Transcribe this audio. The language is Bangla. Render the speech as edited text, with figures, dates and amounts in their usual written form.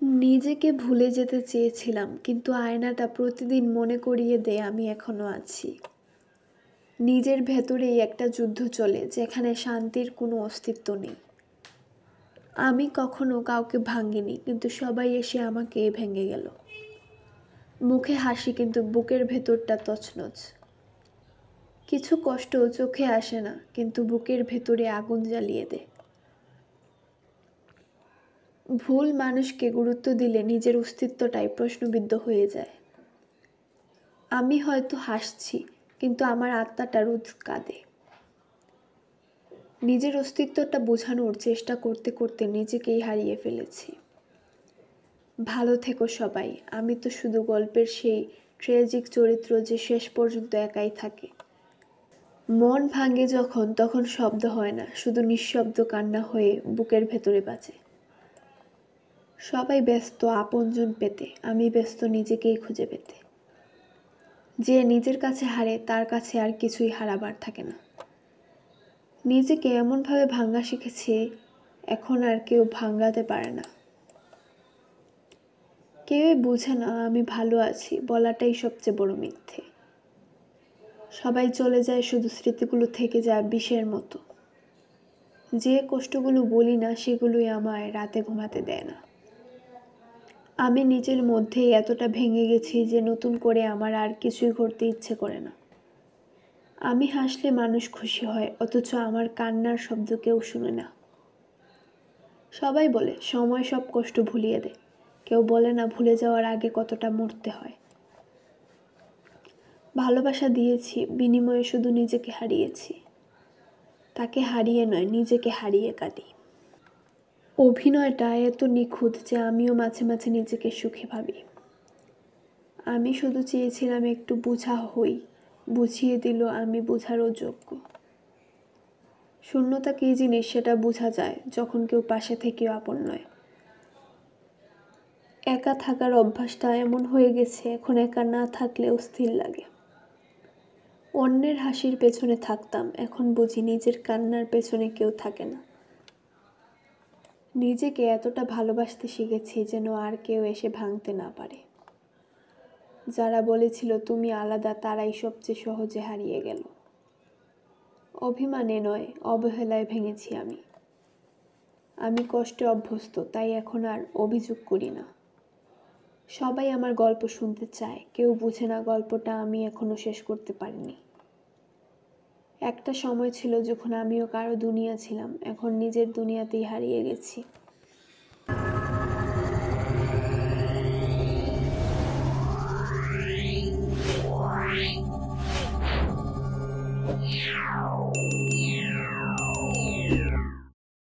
নিজেকে ভুলে যেতে চেয়েছিলাম, কিন্তু আয়নাটা প্রতিদিন মনে করিয়ে দেয় আমি এখনো আছি। নিজের ভেতরেই একটা যুদ্ধ চলে, যেখানে শান্তির কোনো অস্তিত্ব নেই। আমি কখনো কাউকে ভাঙিনি, কিন্তু সবাই এসে আমাকে ভেঙে গেল। মুখে হাসি, কিন্তু বুকের ভেতরটা তছনছ। কিছু কষ্ট চোখে আসে না, কিন্তু বুকের ভেতরে আগুন জ্বালিয়ে দেয়। ভুল মানুষকে গুরুত্ব দিলে নিজের অস্তিত্বটাই প্রশ্নবিদ্ধ হয়ে যায়। আমি হয়তো হাসছি, কিন্তু আমার আত্মাটা রোজ কাঁদে। নিজের অস্তিত্বটা বোঝানোর চেষ্টা করতে করতে নিজেকেই হারিয়ে ফেলেছি। ভালো থেকো সবাই। আমি তো শুধু গল্পের সেই ট্র্যাজিক চরিত্র যে শেষ পর্যন্ত একাই থাকে। মন ভাঙে যখন, তখন শব্দ হয় না, শুধু নিঃশব্দ কান্না হয়ে বুকের ভেতরে বাজে। সবাই ব্যস্ত আপনজন পেতে, আমি ব্যস্ত নিজেকেই খুঁজে পেতে। যে নিজের কাছে হারে, তার কাছে আর কিছুই হারাবার থাকে না। নিজেকে এমনভাবে ভাঙা শিখেছি, এখন আর কেউ ভাঙাতে পারে না। কেউই বুঝে না আমি ভালো আছি বলাটাই সবচেয়ে বড় মিথ্যে। সবাই চলে যায়, শুধু স্মৃতিগুলো থেকে যায় বিষের মতো। যে কষ্টগুলো বলি না, সেগুলোই আমায় রাতে ঘুমাতে দেয় না। আমি নিজের মধ্যেই এতটা ভেঙে গেছি যে নতুন করে আমার আর কিছুই করতে ইচ্ছে করে না। আমি হাসলে মানুষ খুশি হয়, অথচ আমার কান্নার শব্দ কেউ শুনে না। সবাই বলে সময় সব কষ্ট ভুলিয়ে দেয়, কেউ বলে না ভুলে যাওয়ার আগে কতটা মরতে হয়। ভালোবাসা দিয়েছি, বিনিময়ে শুধু নিজেকে হারিয়েছি। তাকে হারিয়ে নয়, নিজেকে হারিয়ে কাঁদি। অভিনয়টা এত নিখুঁত যে আমিও মাঝে মাঝে নিজেকে সুখী ভাবি। আমি শুধু চেয়েছিলাম একটু বোঝা হই, বুঝিয়ে দিল আমি বোঝারও যোগ্য। শূন্যতা কী জিনিস সেটা বোঝা যায় যখন কেউ পাশে থেকেও আপন নয়। একা থাকার অভ্যাসটা এমন হয়ে গেছে, এখন একা না থাকলে অস্থির লাগে। অন্যের হাসির পেছনে থাকতাম, এখন বুঝি নিজের কান্নার পেছনে কেউ থাকে না। নিজেকে এতটা ভালোবাসতে শিখেছি যেন আর কেউ এসে ভাঙতে না পারে। যারা বলেছিল তুমি আলাদা, তারাই সবচেয়ে সহজে হারিয়ে গেল। অভিমানে নয়, অবহেলায় ভেঙেছি আমি। আমি কষ্টে অভ্যস্ত, তাই এখন আর অভিযোগ করি না। সবাই আমার গল্প শুনতে চায়, কেউ বুঝে না গল্পটা আমি এখনো শেষ করতে পারিনি। একটা সময় ছিল যখন আমিও কারো দুনিয়া ছিলাম, এখন নিজের দুনিয়াতেই হারিয়ে গেছি। Wow.